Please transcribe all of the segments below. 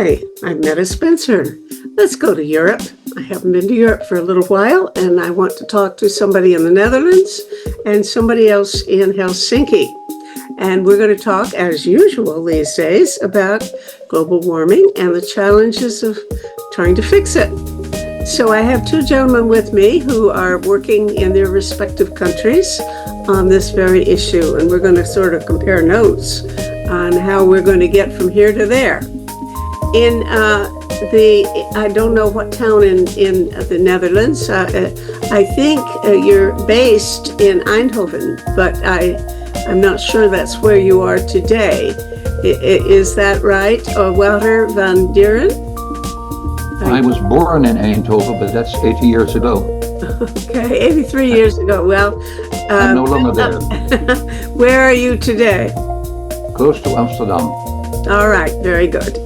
Hi, I'm Meta Spencer. Let's go to Europe. I haven't been to Europe for a little while, and I want to talk to somebody in the Netherlands and somebody else in Helsinki. And we're going to talk, as usual these days, about global warming and the challenges of trying to fix it. So I have two gentlemen with me who are working in their respective countries on this very issue, and we're going to sort of compare notes on how we're going to get from here to there. In I don't know what town in the Netherlands. I think you're based in Eindhoven, but I'm not sure that's where you are today. Is that right? Wouter van Dieren? I was born in Eindhoven, but that's 80 years ago. Okay, 83 years ago. Well, I'm no longer there. Where are you today? Close to Amsterdam. All right, very good.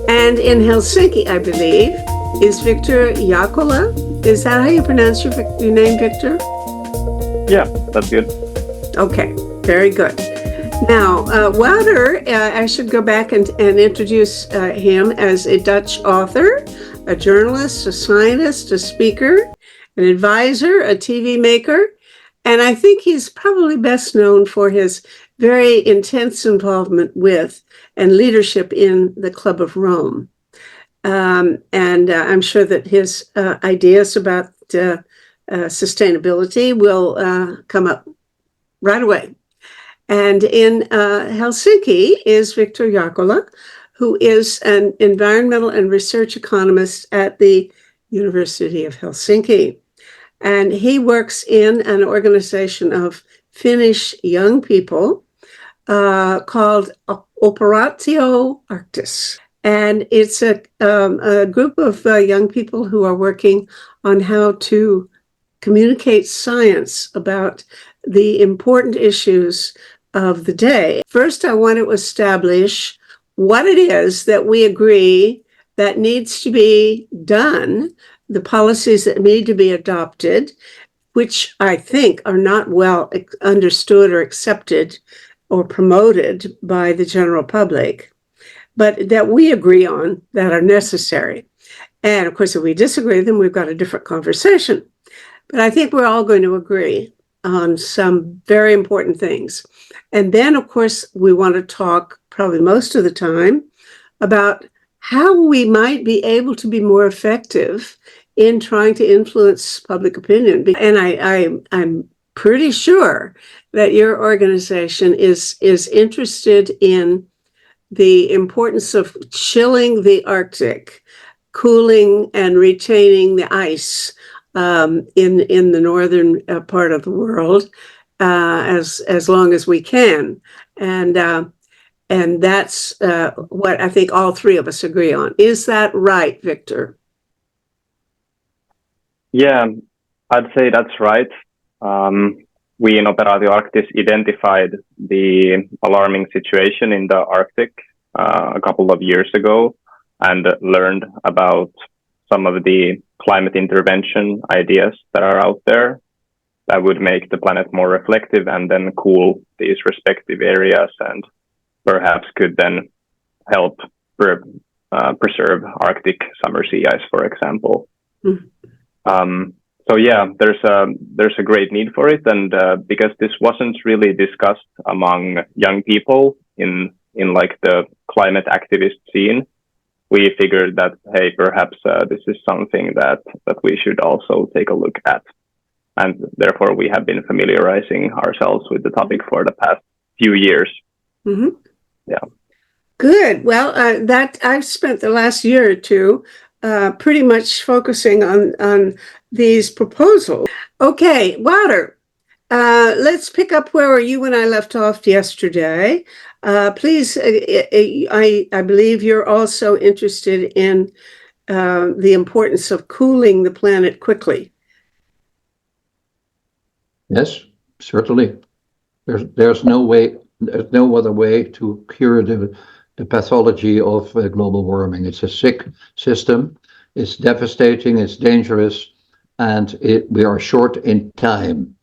And in Helsinki, I believe, is Victor Jaakkola. Is that how you pronounce your name, Victor? Yeah, that's good. Okay, very good. Now, Wouter, I should go back and introduce him as a Dutch author, a journalist, a scientist, a speaker, an advisor, a TV maker, and I think he's probably best known for his very intense involvement with and leadership in the Club of Rome. And I'm sure that his ideas about sustainability will come up right away. And in Helsinki is Victor Jaakkola, who is an environmental and research economist at the University of Helsinki. And he works in an organization of Finnish young people called Operatio Arctis. And it's a group of young people who are working on how to communicate science about the important issues of the day. First, I want to establish what it is that we agree that needs to be done, the policies that need to be adopted, which I think are not well understood or accepted or promoted by the general public, but that we agree on that are necessary. And of course, if we disagree, then we've got a different conversation. But I think we're all going to agree on some very important things. And then, of course, we want to talk probably most of the time about how we might be able to be more effective in trying to influence public opinion. And I'm pretty sure that your organization is interested in the importance of chilling the Arctic, cooling and retaining the ice in the northern part of the world as long as we can, and that's what I think all three of us agree on. Is that right, Victor? Yeah, I'd say that's right. We in Operatio Arctis identified the alarming situation in the Arctic a couple of years ago and learned about some of the climate intervention ideas that are out there that would make the planet more reflective and then cool these respective areas and perhaps could then help preserve Arctic summer sea ice, for example. Mm-hmm. So yeah, there's a great need for it, and because this wasn't really discussed among young people in like the climate activist scene, we figured that, hey, perhaps this is something that we should also take a look at. And therefore, we have been familiarizing ourselves with the topic for the past few years. Mm-hmm. Yeah. Good. Well, that I've spent the last year or two pretty much focusing on these proposals. Okay, Wouter, let's pick up where you and I left off yesterday. Please, I believe you're also interested in the importance of cooling the planet quickly. Yes, certainly. There's no other way to cure the pathology of global warming. It's a sick system. It's devastating. It's dangerous, and we are short in time.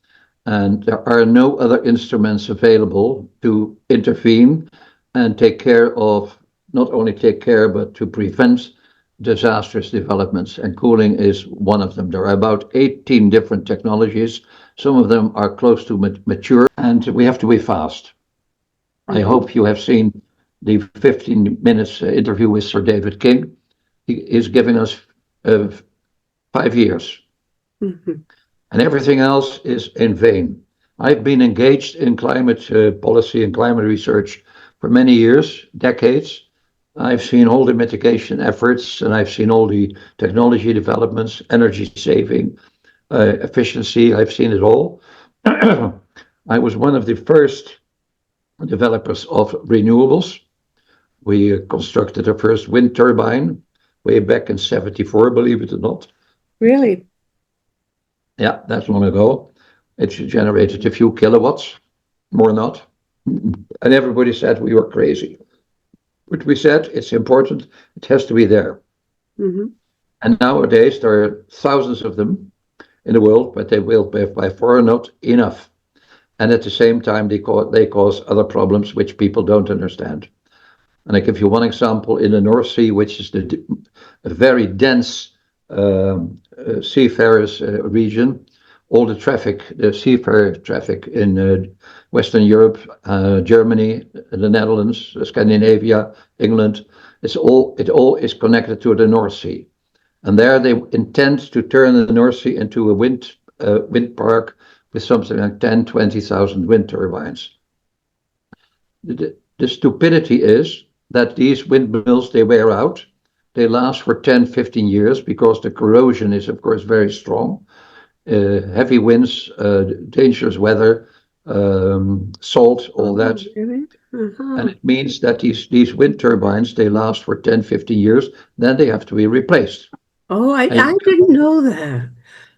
And there are no other instruments available to intervene and take care of not only take care, but to prevent disastrous developments, and cooling is one of them. There are about 18 different technologies. Some of them are close to mature, and we have to be fast. I hope you have seen the 15 minutes interview with Sir David King. He is giving us 5 years, and everything else is in vain. I've been engaged in climate policy and climate research for many years, decades. I've seen all the mitigation efforts, and I've seen all the technology developments, energy saving, efficiency. I've seen it all. I was one of the first developers of renewables. We constructed our first wind turbine way back in '74, believe it or not. Really? Yeah, that's long ago. It generated a few kilowatts, more not. And everybody said we were crazy. But we said it's important, it has to be there. And nowadays there are thousands of them in the world, but they will be by far not enough. And at the same time, they cause other problems which people don't understand. And I give you one example in the North Sea, which is a very dense seafarers region. All the traffic, the seafarer traffic in Western Europe, Germany, the Netherlands, Scandinavia, England, it all is connected to the North Sea. And there they intend to turn the North Sea into a wind park with something like 10, 20,000 wind turbines. The stupidity is that these windmills, they wear out. They last for 10, 15 years because the corrosion is, of course, very strong. Heavy winds, dangerous weather, salt, all that. Really? And it means that these wind turbines, they last for 10, 15 years, then they have to be replaced. Oh, I didn't know that.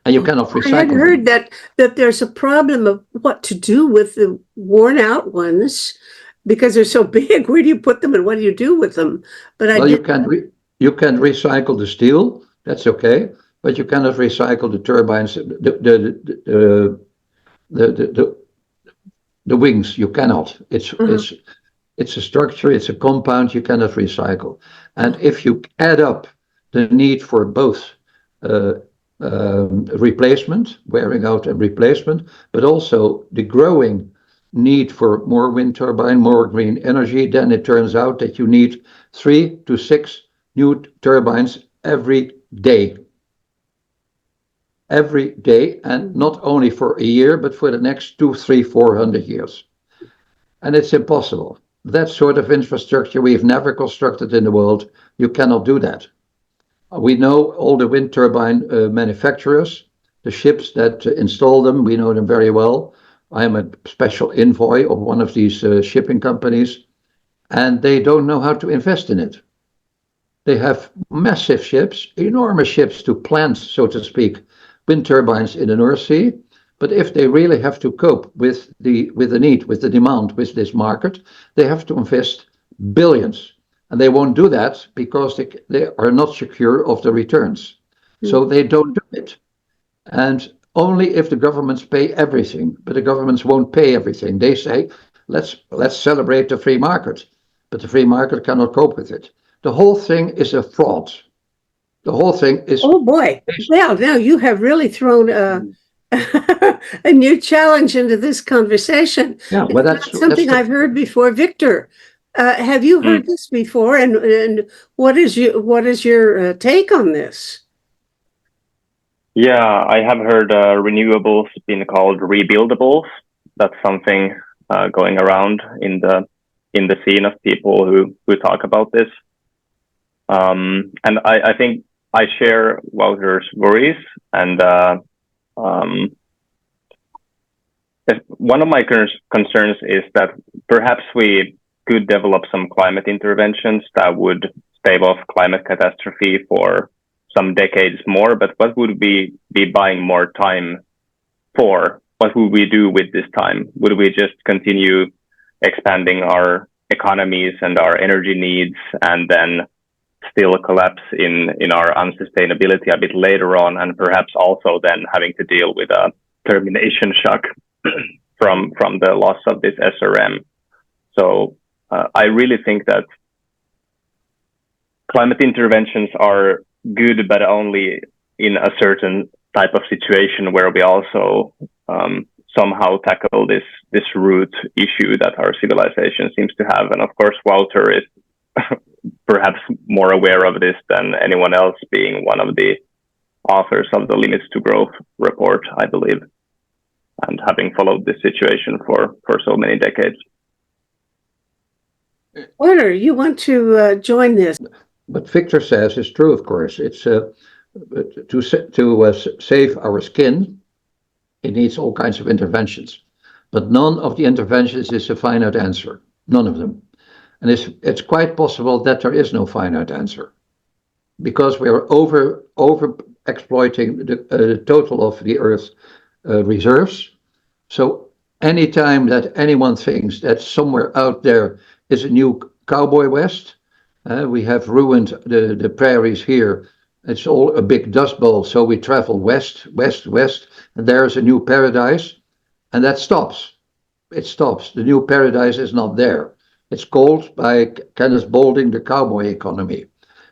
And you cannot recycle I had them. heard that there's a problem of what to do with the worn out ones because they're so big. Where do you put them and what do you do with them? But Well, you can recycle the steel, that's okay, but you cannot recycle the turbines, the wings. You cannot. It's a structure, it's a compound you cannot recycle. And if you add up the need for both replacement, wearing out and replacement, but also the growing need for more wind turbine, more green energy, then it turns out that you need 3 to 6 new turbines every day. Every day, and not only for a year, but for the next 200, 300, 400 years. And it's impossible. That sort of infrastructure we've never constructed in the world. You cannot do that. We know all the wind turbine manufacturers, the ships that install them, we know them very well. I am a special envoy of one of these shipping companies, and they don't know how to invest in it. They have massive ships, enormous ships to plant, so to speak, wind turbines in the North Sea. But if they really have to cope with the need, with the demand, with this market, they have to invest billions. And they won't do that because they are not secure of the returns. So they don't do it. And only if the governments pay everything, but the governments won't pay everything. They say, let's celebrate the free market, but the free market cannot cope with it. The whole thing is a fraud. The whole thing is... Oh boy, well, now you have really thrown a new challenge into this conversation. Yeah, well, that's something I've heard before. Victor, have you heard this before? And what is your take on this? Yeah, I have heard renewables being called rebuildables. That's something going around in the scene of people who talk about this. And I think I share Wouter's worries, and one of my concerns is that perhaps we could develop some climate interventions that would stave off climate catastrophe for some decades more, but what would we be buying more time for? What would we do with this time? Would we just continue expanding our economies and our energy needs and then still collapse in our unsustainability a bit later on, and perhaps also then having to deal with a termination shock from the loss of this SRM? So I really think that climate interventions are good, but only in a certain type of situation where we also somehow tackle this root issue that our civilization seems to have. And of course, Wouter is perhaps more aware of this than anyone else, being one of the authors of the Limits to Growth report, I believe, and having followed this situation for so many decades. Wouter, you want to join this? What Victor says is true, of course. It's to save our skin, it needs all kinds of interventions. But none of the interventions is a finite answer. None of them. And it's quite possible that there is no finite answer, because we are over exploiting the total of the Earth's reserves. So anytime that anyone thinks that somewhere out there is a new Cowboy West, we have ruined the prairies here. It's all a big dust bowl. So we travel west, and there's a new paradise, and that stops. It stops. The new paradise is not there. It's called by Kenneth Boulding the cowboy economy.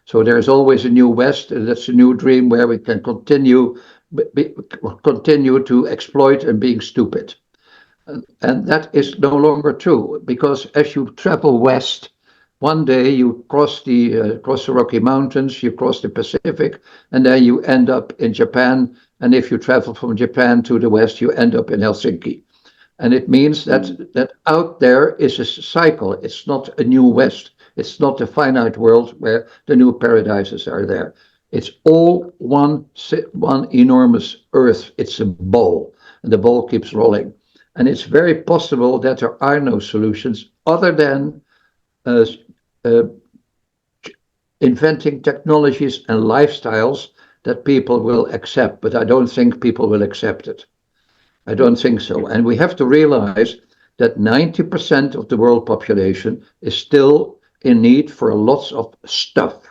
So there's always a new West, and that's a new dream where we can continue to exploit and being stupid. And that is no longer true, because as you travel west, one day you cross the Rocky Mountains, you cross the Pacific, and then you end up in Japan. And if you travel from Japan to the west, you end up in Helsinki. And it means that out there is a cycle. It's not a new West. It's not a finite world where the new paradises are there. It's all one enormous Earth. It's a bowl, and the bowl keeps rolling. And it's very possible that there are no solutions other than inventing technologies and lifestyles that people will accept. But I don't think people will accept it. I don't think so. And we have to realize that 90% of the world population is still in need for lots of stuff.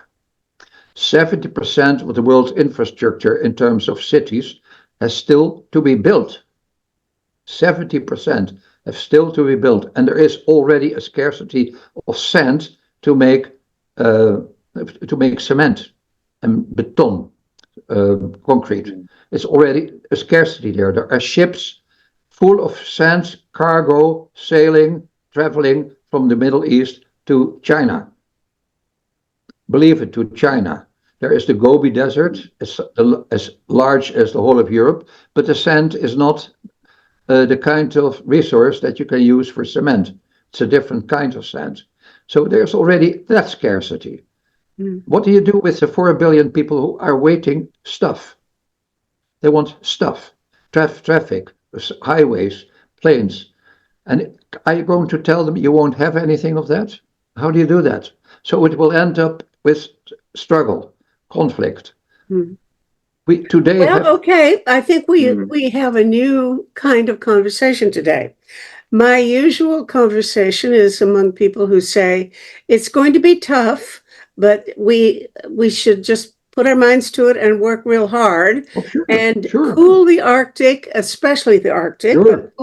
70% of the world's infrastructure in terms of cities has still to be built. 70% have still to be built. And there is already a scarcity of sand to make cement and beton, concrete. It's already a scarcity there. There are ships full of sand, cargo, sailing, traveling from the Middle East to China. Believe it, to China. There is the Gobi Desert, as large as the whole of Europe, but the sand is not the kind of resource that you can use for cement. It's a different kind of sand. So there's already that scarcity. What do you do with the 4 billion people who are waiting stuff? They want stuff, traffic, highways, planes. And are you going to tell them you won't have anything of that? How do you do that? So it will end up with struggle, conflict. Okay. I think we have a new kind of conversation today. My usual conversation is among people who say it's going to be tough, but we should just put our minds to it and work real hard and cool the Arctic, especially the Arctic, but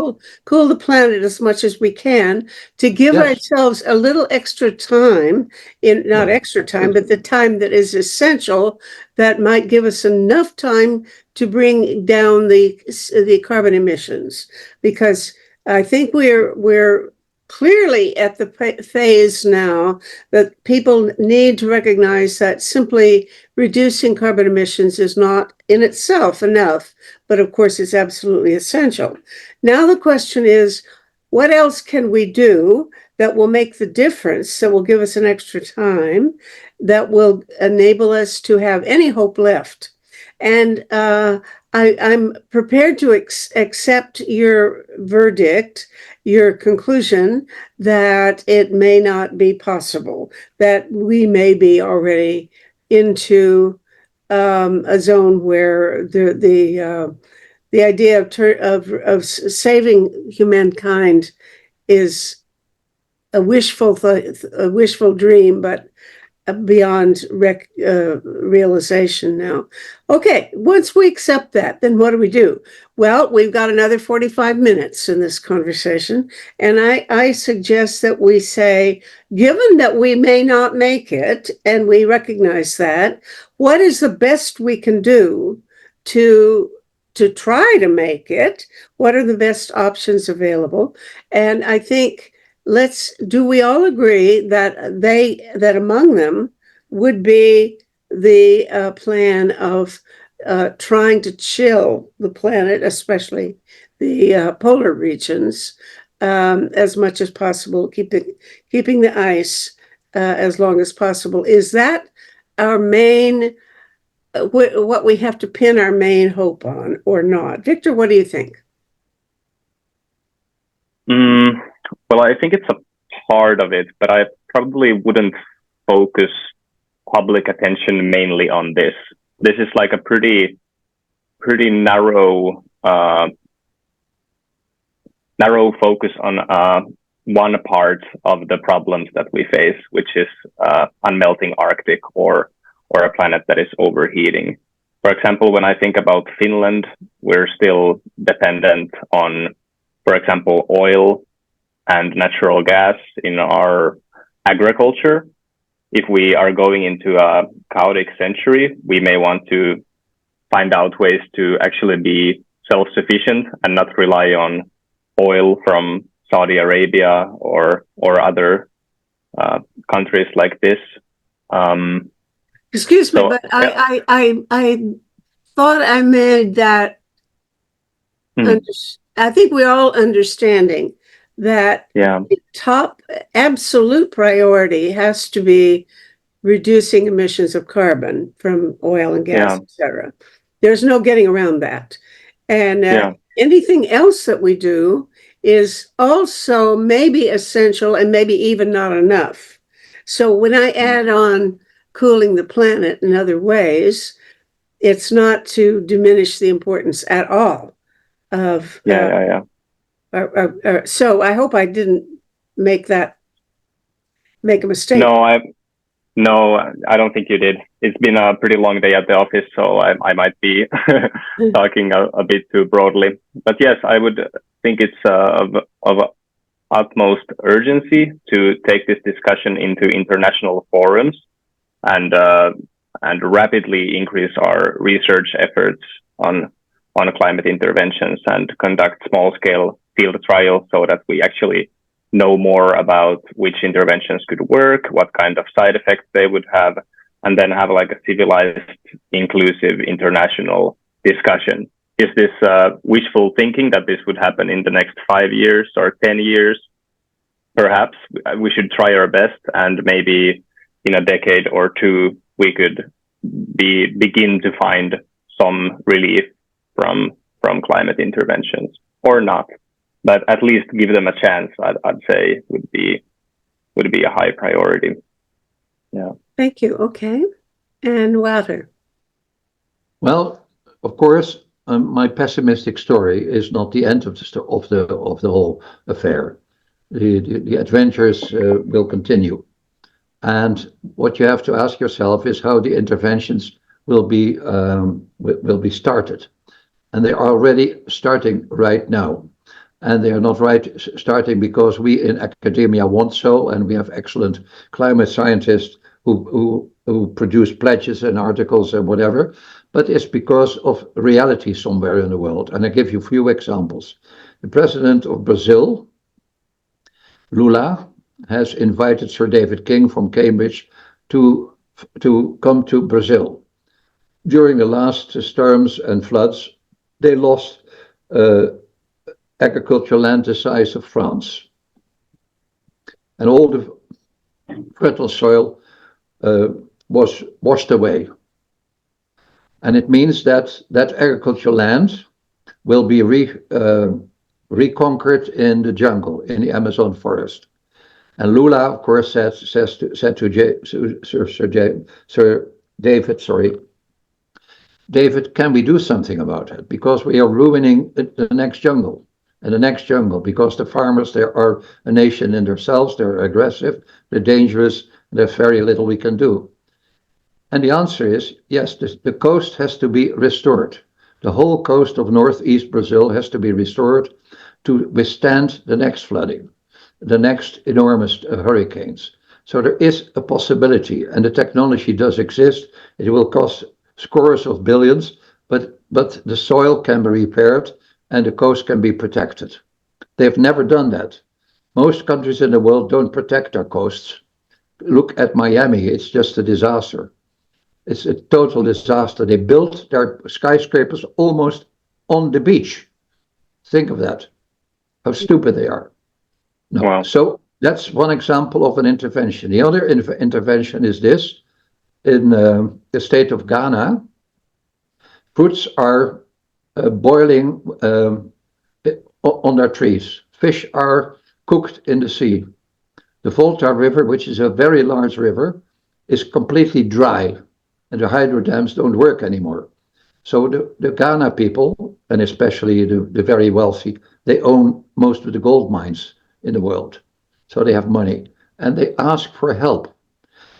cool the planet as much as we can to give ourselves a little extra time, not extra time, but the time that is essential, that might give us enough time to bring down the carbon emissions. Because I think we're clearly at the phase now that people need to recognize that simply reducing carbon emissions is not in itself enough, but of course it's absolutely essential. Now the question is, what else can we do that will make the difference, that will give us an extra time, that will enable us to have any hope left? And I'm prepared to accept your verdict, your conclusion that it may not be possible, that we may be already into a zone where the idea of saving humankind is a wishful dream, but beyond realization now. Okay, once we accept that, then what do we do? Well, we've got another 45 minutes in this conversation, and I suggest that we say, given that we may not make it, and we recognize that, what is the best we can do to try to make it? What are the best options available? And I think do we all agree that that among them would be the plan of trying to chill the planet, especially the polar regions, as much as possible, keeping the ice as long as possible? Is that our main, what we have to pin our main hope on, or not? Victor, what do you think? Well, I think it's a part of it, but I probably wouldn't focus public attention mainly on this. This is like a pretty narrow focus on one part of the problems that we face, which is unmelting Arctic or a planet that is overheating. For example, when I think about Finland, we're still dependent on, for example, oil and natural gas in our agriculture. If we are going into a chaotic century, we may want to find out ways to actually be self-sufficient and not rely on oil from Saudi Arabia or other countries like this. Excuse me, but yeah. I thought I made that. I think we're all understanding that the top absolute priority has to be reducing emissions of carbon from oil and gas, etc. There's no getting around that. And anything else that we do is also maybe essential and maybe even not enough. So when I add on cooling the planet in other ways, it's not to diminish the importance at all of so I hope I didn't make a mistake. No, I don't think you did. It's been a pretty long day at the office, so I might be talking a bit too broadly. But yes, I would think it's of utmost urgency to take this discussion into international forums and rapidly increase our research efforts on climate interventions and conduct small-scale field trials so that we actually know more about which interventions could work, what kind of side effects they would have, and then have like a civilized, inclusive international discussion. Is this wishful thinking that this would happen in the next 5 years or 10 years? Perhaps we should try our best, and maybe in a decade or two, we could begin to find some relief from climate interventions, or not. But at least give them a chance, I'd say would be a high priority. Yeah. Thank you. Okay. And Wouter. Well, of course, my pessimistic story is not the end of the whole affair. The adventures will continue, and what you have to ask yourself is how the interventions will be started, and they are already starting right now. And they are not starting because we in academia want so, and we have excellent climate scientists who produce pledges and articles and whatever, but it's because of reality somewhere in the world. And I give you a few examples. The president of Brazil, Lula, has invited Sir David King from Cambridge to come to Brazil. During the last storms and floods, they lost agricultural land the size of France. And all the fertile soil was washed away. And it means that agricultural land will be reconquered in the jungle, in the Amazon forest. And Lula, of course, said to Sir David, David, can we do something about it? Because we are ruining the next jungle. And the next jungle, because the farmers, they are a nation in themselves, they're aggressive, they're dangerous, There's very little we can do. And the answer is yes, the coast has to be restored. The whole coast of northeast Brazil has to be restored to withstand the next flooding, the next enormous hurricanes. So there is a possibility, and the technology does exist. It will cost scores of billions, but the soil can be repaired and the coast can be protected. They've never done that. Most countries in the world don't protect their coasts. Look at Miami, it's just a disaster. It's a total disaster. They built their skyscrapers almost on the beach. Think of that. How stupid they are. No. Wow. So that's one example of an intervention. The other intervention is this. In the state of Ghana, fruits are boiling on their trees. Fish are cooked in the sea. The Volta River, which is a very large river, is completely dry, and the hydro dams don't work anymore. So the Ghana people, and especially the very wealthy, they own most of the gold mines in the world. So they have money, and they ask for help.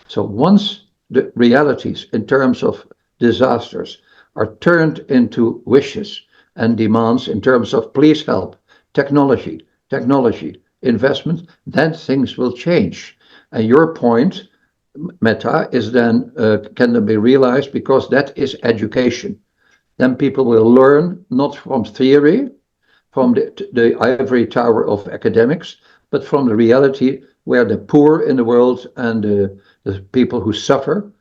So once the realities in terms of disasters are turned into wishes and demands in terms of please help, technology, investment, then things will change. And your point, Meta, is then can then be realized because that is education. Then people will learn not from theory, from the ivory tower of academics, but from the reality where the poor in the world and the people who suffer.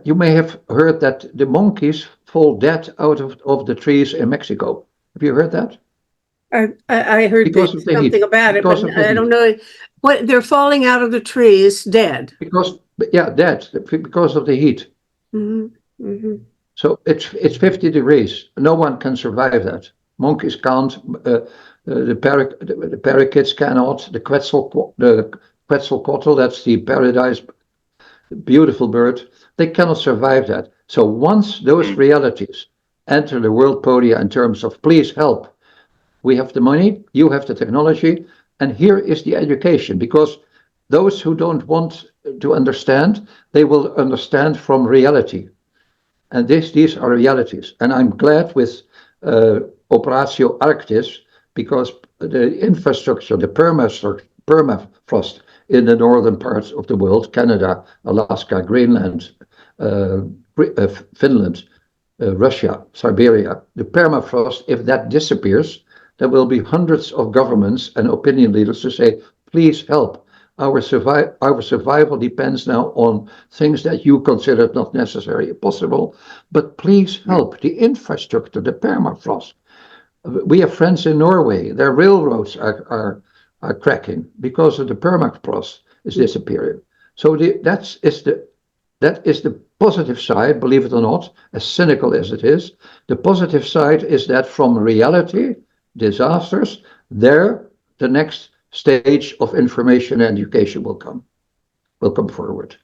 You may have heard that the monkeys fall dead out of the trees in Mexico. Have you heard that? I heard Because of the something heat. about it, Because but of the I don't heat. know what they're falling out of the trees dead. Dead because of the heat. Mm-hmm. Mm-hmm. So it's 50 degrees. No one can survive that. Monkeys can't. The parakeets cannot. The Quetzalcoatl, that's the paradise, beautiful bird. They cannot survive that. So once those realities enter the world podia in terms of please help, we have the money, you have the technology, and here is the education. Because those who don't want to understand, they will understand from reality. And these are realities. And I'm glad with Operatio Arctis, because the infrastructure, the permafrost in the northern parts of the world, Canada, Alaska, Greenland, Finland, Russia, Siberia, the permafrost, if that disappears, there will be hundreds of governments and opinion leaders to say, please help. Our survival depends now on things that you considered not necessary possible, but please help the infrastructure, the permafrost. We have friends in Norway, their railroads are cracking because of the permafrost is disappearing. So that is the positive side, believe it or not, as cynical as it is. The positive side is that from reality, disasters, the next stage of information and education will come forward.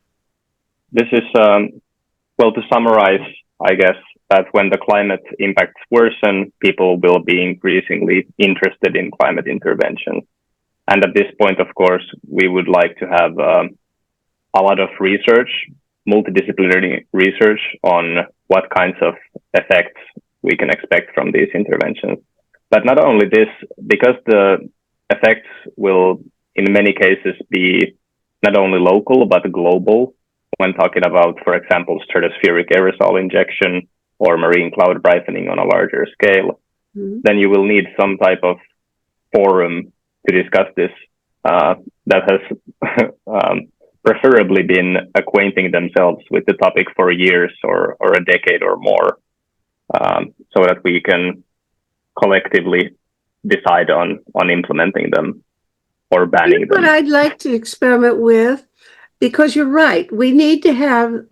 This is, well, to summarize, I guess, that when the climate impacts worsen, people will be increasingly interested in climate intervention. And at this point, of course, we would like to have a lot of research, multidisciplinary research on what kinds of effects we can expect from these interventions. But not only this, because the effects will, in many cases, be not only local, but global. When talking about, for example, stratospheric aerosol injection or marine cloud brightening on a larger scale, then you will need some type of forum to discuss this that has preferably been acquainting themselves with the topic for years or a decade or more, so that we can collectively decide on implementing them or banning them. What I'd like to experiment with, because you're right, we need to have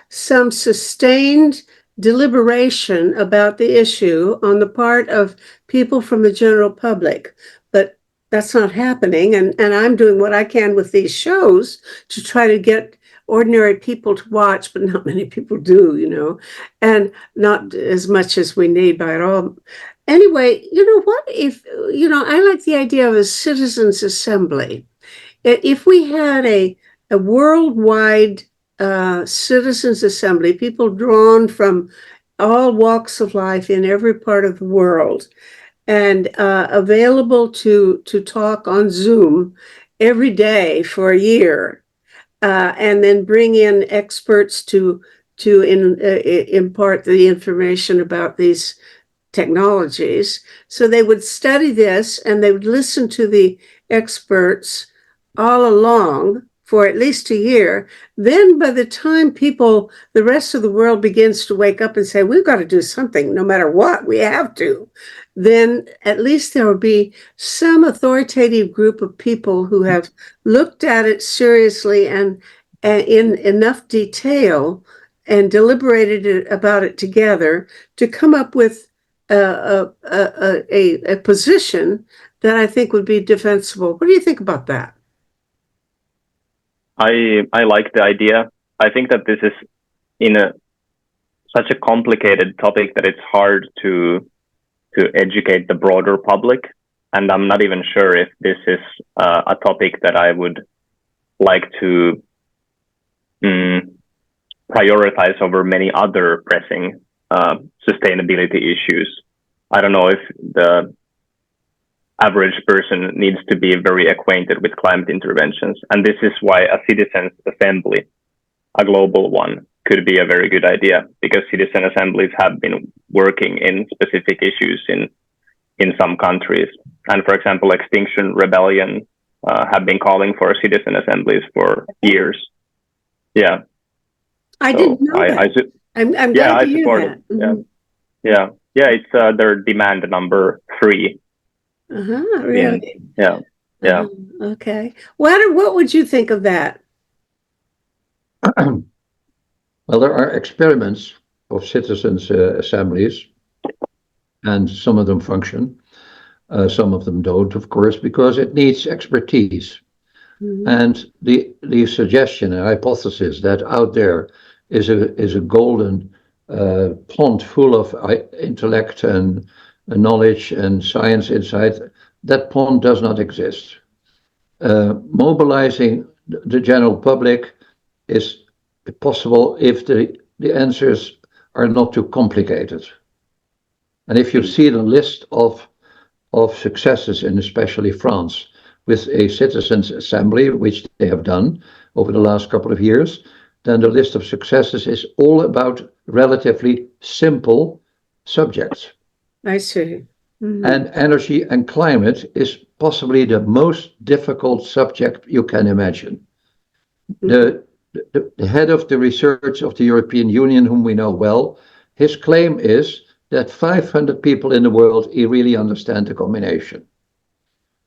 some sustained deliberation about the issue on the part of people from the general public, but that's not happening. And I'm doing what I can with these shows to try to get ordinary people to watch, but not many people do, and not as much as we need by all. Anyway, what if, I like the idea of a citizens' assembly. If we had a a worldwide citizens assembly, people drawn from all walks of life in every part of the world, and available to talk on Zoom every day for a year, and then bring in experts to impart the information about these technologies. So they would study this and they would listen to the experts all along for at least a year. Then by the time the rest of the world begins to wake up and say, we've got to do something, no matter what, we have to, then at least there will be some authoritative group of people who have looked at it seriously and in enough detail and deliberated about it together to come up with a position that I think would be defensible. What do you think about that? I like the idea. I think that this is such a complicated topic that it's hard to educate the broader public, and I'm not even sure if this is a topic that I would like to prioritize over many other pressing sustainability issues. I don't know if the average person needs to be very acquainted with climate interventions. And this is why a citizens' assembly, a global one, could be a very good idea, because citizen assemblies have been working in specific issues in some countries. And for example, Extinction Rebellion have been calling for citizen assemblies for years. Yeah. I didn't know that. I'm glad to hear that. Mm-hmm. Yeah, it's their demand number 3. Really? Yeah. Okay. What would you think of that? Well, there are experiments of citizens' assemblies, and some of them function. Some of them don't, of course, because it needs expertise. Mm-hmm. And the suggestion and hypothesis that out there is a golden pond full of intellect and knowledge and science insight, that pond does not exist. Mobilizing the general public is possible if the answers are not too complicated. And if you see the list of successes in especially France with a citizens' assembly, which they have done over the last couple of years, then the list of successes is all about relatively simple subjects. I see. Mm-hmm. And energy and climate is possibly the most difficult subject you can imagine. Mm-hmm. The head of the research of the European Union, whom we know well, his claim is that 500 people in the world really understand the combination.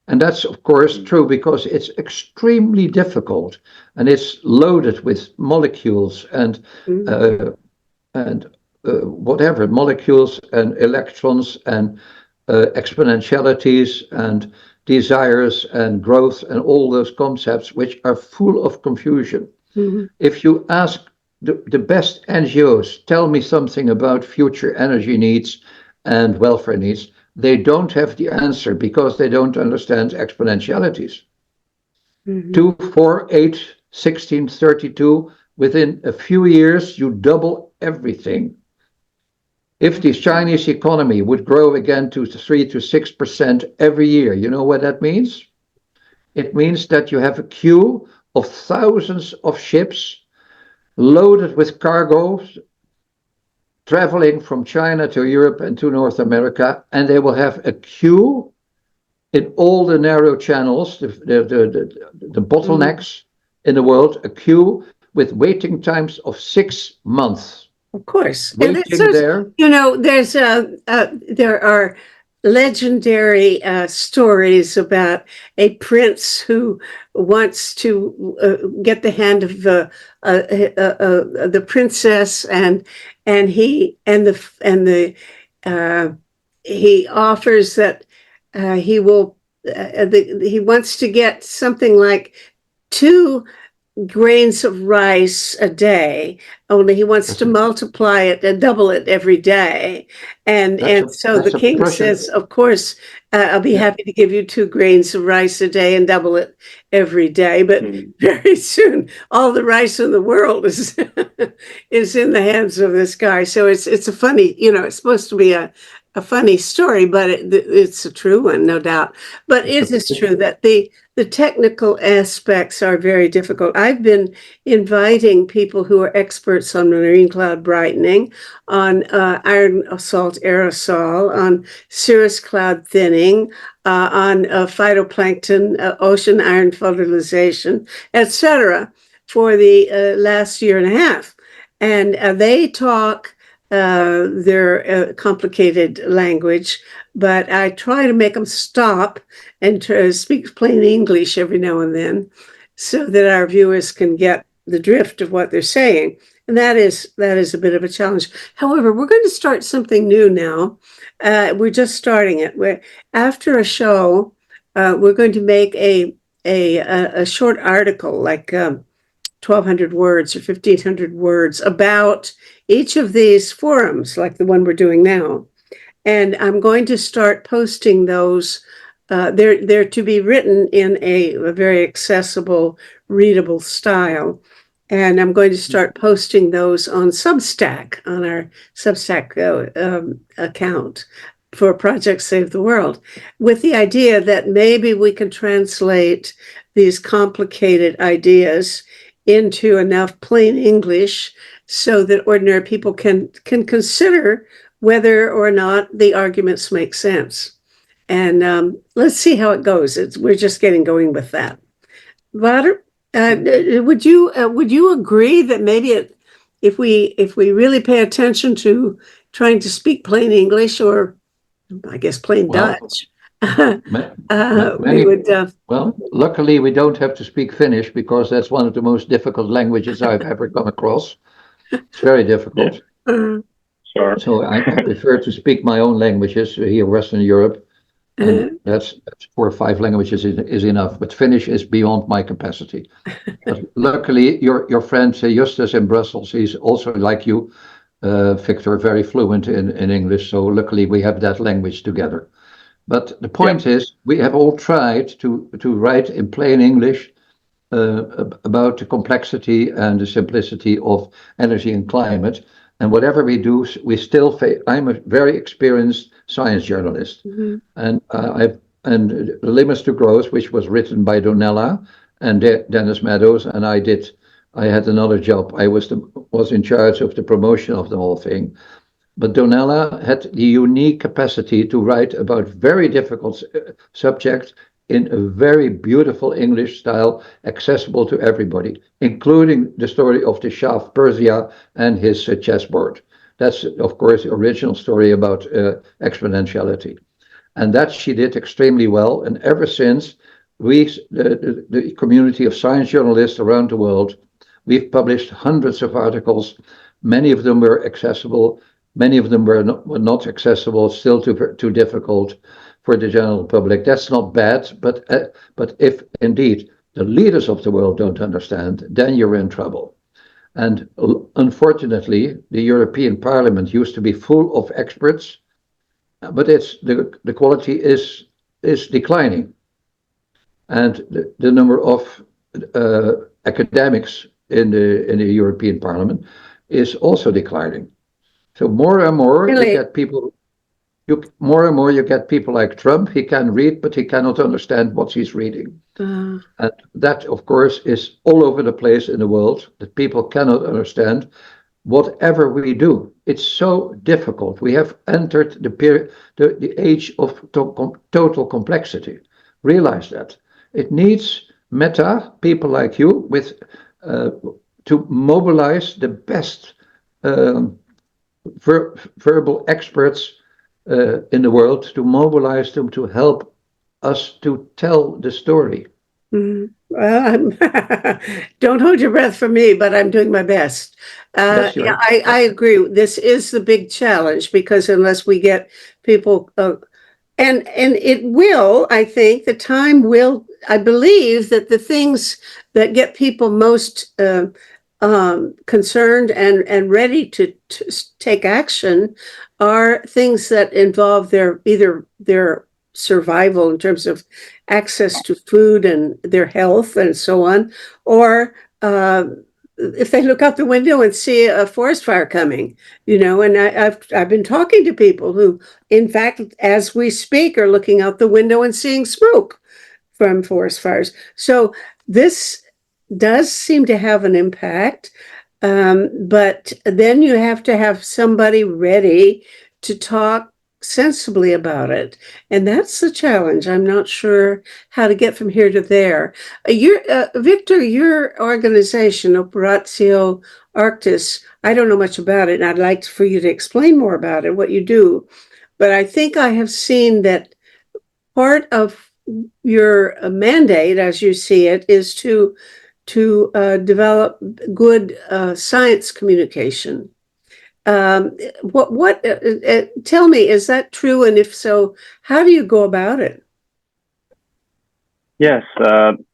And that's, of course, true, because it's extremely difficult, and it's loaded with molecules and whatever, molecules and electrons and exponentialities and desires and growth and all those concepts, which are full of confusion. Mm-hmm. If you ask the best NGOs, tell me something about future energy needs and welfare needs, they don't have the answer because they don't understand exponentialities. Mm-hmm. 2, 4, 8, 16, 32, within a few years, you double everything. If the Chinese economy would grow again to 3 to 6% every year, you know what that means? It means that you have a queue of thousands of ships loaded with cargoes traveling from China to Europe and to North America, and they will have a queue in all the narrow channels, the bottlenecks in the world, a queue with waiting times of 6 months. Of course. Waiting there. You know, there are legendary stories about a prince who wants to get the hand of the princess, and he offers that he wants to get something like 2 grains of rice a day, only he wants to multiply it and double it every day. And so the that's a king Prussian. says, of course, I'll be Yeah. happy to give you 2 grains of rice a day and double it every day. But very soon, all the rice in the world is is in the hands of this guy. So it's a funny, it's supposed to be a funny story, but it's a true one, no doubt. But it is true that the technical aspects are very difficult. I've been inviting people who are experts on marine cloud brightening, on iron salt aerosol, on cirrus cloud thinning, on phytoplankton, ocean iron fertilization, etc., for the last year and a half. And they talk their complicated language, but I try to make them stop and to speak plain English every now and then, so that our viewers can get the drift of what they're saying. And that is a bit of a challenge. However, we're going to start something new now. We're just starting it. After a show, we're going to make a short article, like 1,200 words or 1,500 words, about each of these forums, like the one we're doing now. And I'm going to start posting those. They're to be written in a very accessible, readable style. And I'm going to start posting those on Substack, on our Substack account for Project Save the World, with the idea that maybe we can translate these complicated ideas into enough plain English so that ordinary people can consider whether or not the arguments make sense. And let's see how it goes. We're just getting going with that. Wouter, would you agree that maybe if we really pay attention to trying to speak plain English, or I guess plain Dutch, we would. Well, luckily we don't have to speak Finnish, because that's one of the most difficult languages I've ever come across. It's very difficult. Sure. So I prefer to speak my own languages here in Western Europe. And that's 4 or 5 languages is enough, but Finnish is beyond my capacity. But luckily, your friend Justus in Brussels, he's also, like you, Victor, very fluent in English. So luckily we have that language together. But the point is, we have all tried to write in plain English about the complexity and the simplicity of energy and climate. And whatever we do, we still I'm a very experienced science journalist. And The Limits to Growth, which was written by Donella and Dennis Meadows, and I had another job. I was in charge of the promotion of the whole thing. But Donella had the unique capacity to write about very difficult subjects in a very beautiful English style, accessible to everybody, including the story of the Shah of Persia and his chessboard. That's, of course, the original story about exponentiality. And that she did extremely well. And ever since, the community of science journalists around the world, we've published hundreds of articles. Many of them were accessible. Many of them were not accessible, still too difficult for the general public. That's not bad, but if indeed the leaders of the world don't understand, then you're in trouble. And unfortunately, the European Parliament used to be full of experts, but the quality is declining, and the number of academics in the European Parliament is also declining. So more and more Really? you get people. You get people like Trump. He can read, but he cannot understand what he's reading. And that, of course, is all over the place in the world, that people cannot understand whatever we do. It's so difficult. We have entered the age of total complexity. Realize that. It needs people like you to mobilize the best verbal experts in the world, to mobilize them to help us to tell the story. Well, don't hold your breath for me, but I'm doing my best. I agree. This is the big challenge, because unless we get people And it will, I think, the time will, I believe that the things that get people most concerned and ready to take action are things that involve either their survival in terms of access to food and their health and so on, or if they look out the window and see a forest fire coming, and I've been talking to people who, in fact, as we speak, are looking out the window and seeing smoke from forest fires. So this does seem to have an impact, but then you have to have somebody ready to talk sensibly about it, and that's the challenge. I'm not sure how to get from here to there. Victor, your organization, Operatio Arctis, I don't know much about it, and I'd like for you to explain more about it, what you do. But I think I have seen that part of your mandate, as you see it, is to develop good science communication. Tell me, is that true? And if so, how do you go about it? Yes,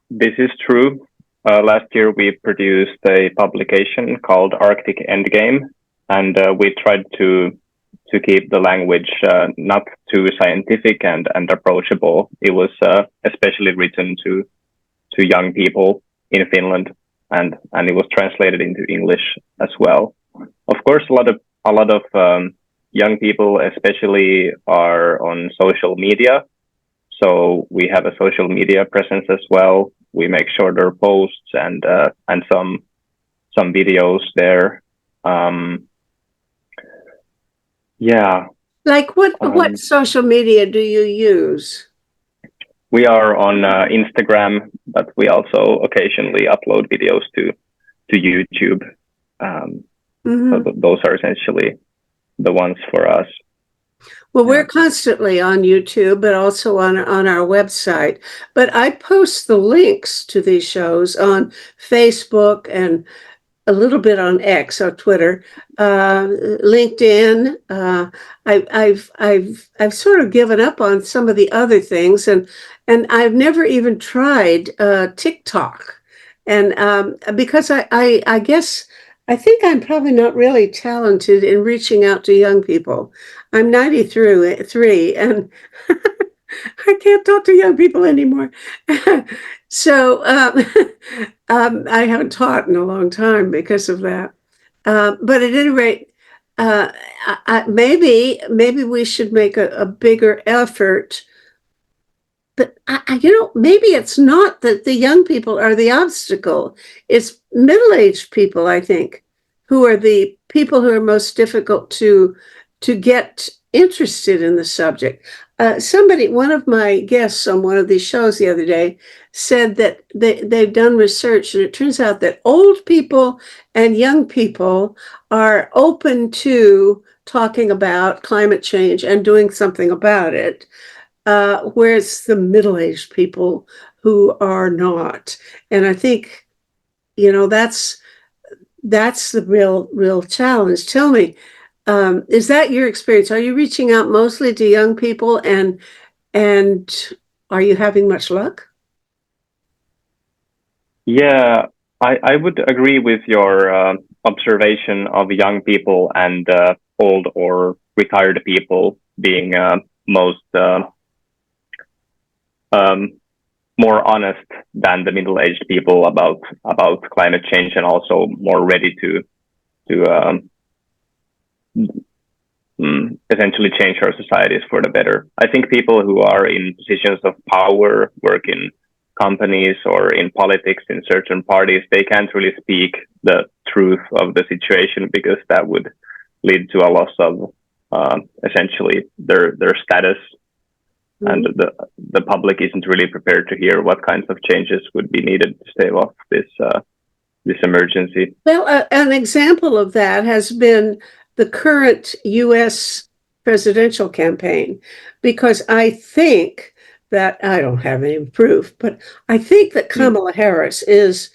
this is true. Last year, we produced a publication called Arctic Endgame, and we tried to keep the language not too scientific and approachable. It was especially written to young people in Finland, and it was translated into English as well. Of course, a lot of young people, especially, are on social media. So we have a social media presence as well. We make shorter posts and some videos there. Yeah. Like what social media do you use? We are on Instagram, but we also occasionally upload videos to YouTube. So those are essentially the ones for us. Well, we're constantly on YouTube, but also on our website. But I post the links to these shows on Facebook and a little bit on X or Twitter, LinkedIn. I've sort of given up on some of the other things, and I've never even tried TikTok, and because I guess I think I'm probably not really talented in reaching out to young people. I'm 93 and I can't talk to young people anymore. So I haven't taught in a long time because of that. But at any rate, maybe we should make a bigger effort. But maybe it's not that the young people are the obstacle. It's middle-aged people, I think, who are the people who are most difficult to get interested in the subject. One of my guests on one of these shows the other day said that they've done research, and it turns out that old people and young people are open to talking about climate change and doing something about it. Whereas the middle-aged people who are not. And I think, that's the real challenge. Tell me, is that your experience? Are you reaching out mostly to young people, and are you having much luck? Yeah, I would agree with your observation of young people and old or retired people being most more honest than the middle-aged people about climate change, and also more ready to essentially change our societies for the better. I think people who are in positions of power, work in companies or in politics in certain parties, they can't really speak the truth of the situation, because that would lead to a loss of essentially their status. And the public isn't really prepared to hear what kinds of changes would be needed to stave off this emergency. Well, an example of that has been the current U.S. presidential campaign, because I think that, I don't have any proof, but I think that Kamala Harris is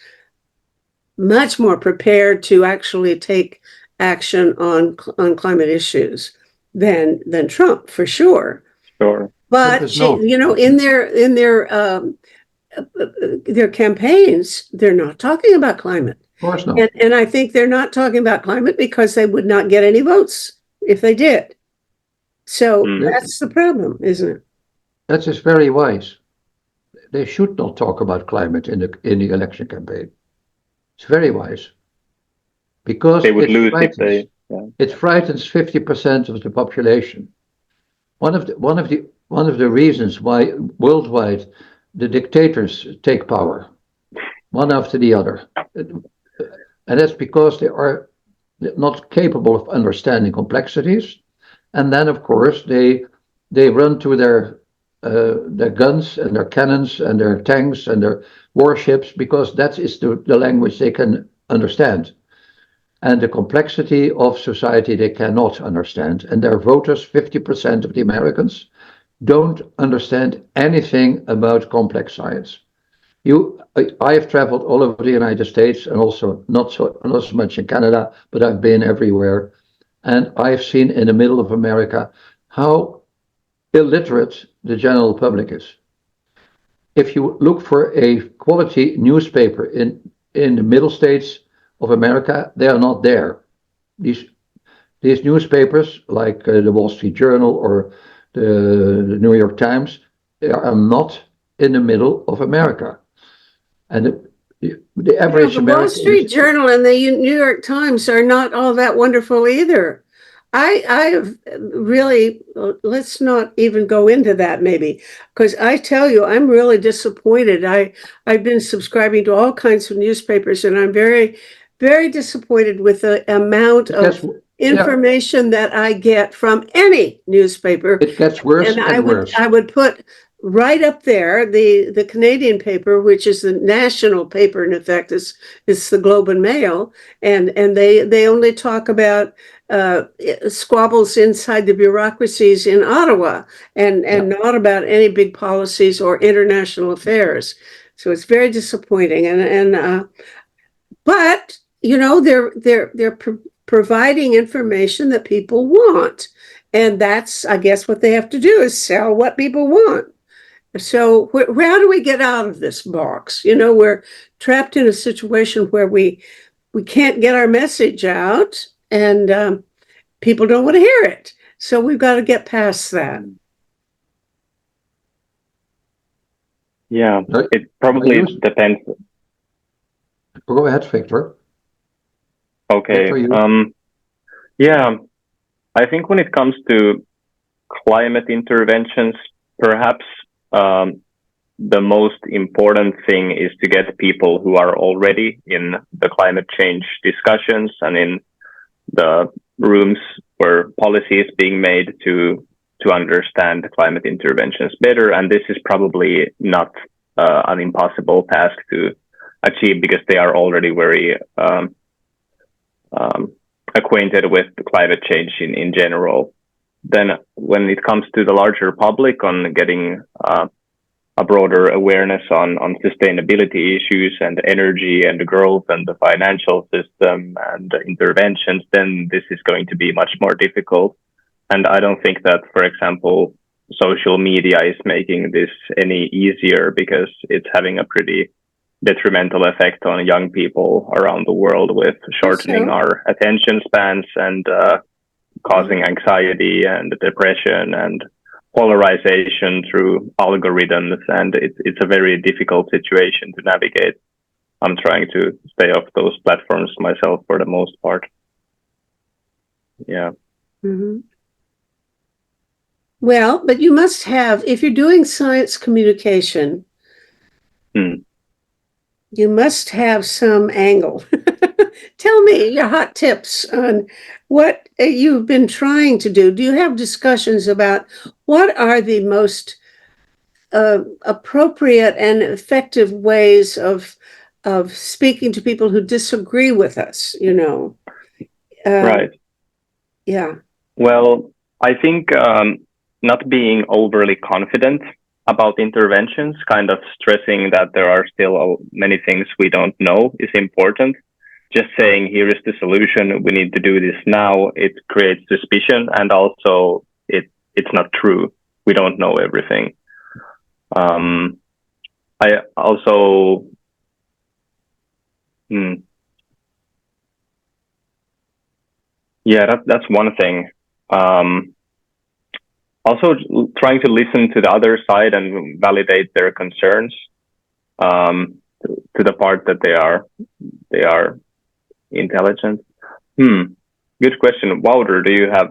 much more prepared to actually take action on climate issues than Trump, for sure. Sure. But is no. in their campaigns, they're not talking about climate. Of course not. And I think they're not talking about climate because they would not get any votes if they did. So that's the problem, isn't it? That is very wise. They should not talk about climate in the election campaign. It's very wise. Because they would lose if they. Yeah. It frightens 50% of the population. One of the reasons why worldwide the dictators take power, one after the other, and that's because they are not capable of understanding complexities, and then of course they run to their guns and their cannons and their tanks and their warships because that is the language they can understand. And the complexity of society they cannot understand. And their voters, 50% of the Americans, don't understand anything about complex science. I have traveled all over the United States and also not so much in Canada, but I've been everywhere. And I've seen in the middle of America how illiterate the general public is. If you look for a quality newspaper in the middle states of America, they are not there. These newspapers, like the Wall Street Journal or the New York Times, they are not in the middle of America. And the average the American Wall Street Journal and the New York Times are not all that wonderful either. I have really, let's not even go into that maybe, because I tell you, I'm really disappointed. I've been subscribing to all kinds of newspapers, and I'm very, very disappointed with the amount of information that I get from any newspaper. It gets worse and worse. I would put right up there the Canadian paper, which is the national paper, in effect, is the Globe and Mail, and they only talk about squabbles inside the bureaucracies in Ottawa and not about any big policies or international affairs. So it's very disappointing. But they're providing information that people want, and that's, I guess, what they have to do is sell what people want. So how do we get out of this box? We're trapped in a situation where we can't get our message out, and people don't want to hear it. So we've got to get past that. Yeah, it probably depends. Go ahead, Victor. Okay. Yeah, I think when it comes to climate interventions, perhaps the most important thing is to get people who are already in the climate change discussions and in the rooms where policy is being made to understand climate interventions better. And this is probably not an impossible task to achieve because they are already very acquainted with climate change in general. Then when it comes to the larger public on getting a broader awareness on sustainability issues and energy and growth and the financial system and interventions, then this is going to be much more difficult. And I don't think that, for example, social media is making this any easier because it's having a pretty detrimental effect on young people around the world with shortening our attention spans and causing anxiety and depression and polarization through algorithms, and it's a very difficult situation to navigate. I'm trying to stay off those platforms myself for the most part. Yeah. Mm-hmm. Well, but you must have, if you're doing science communication, you must have some angle. Tell me your hot tips on what you've been trying to do. Do you have discussions about what are the most appropriate and effective ways of speaking to people who disagree with us, Right. Yeah. Well, I think not being overly confident about interventions, kind of stressing that there are still many things we don't know is important. Just saying, here is the solution, we need to do this now, it creates suspicion, and also it's not true. we don't know everything. I also, that's one thing. Also, trying to listen to the other side and validate their concerns, to the part that they are intelligent. Good question, Wouter. Do you have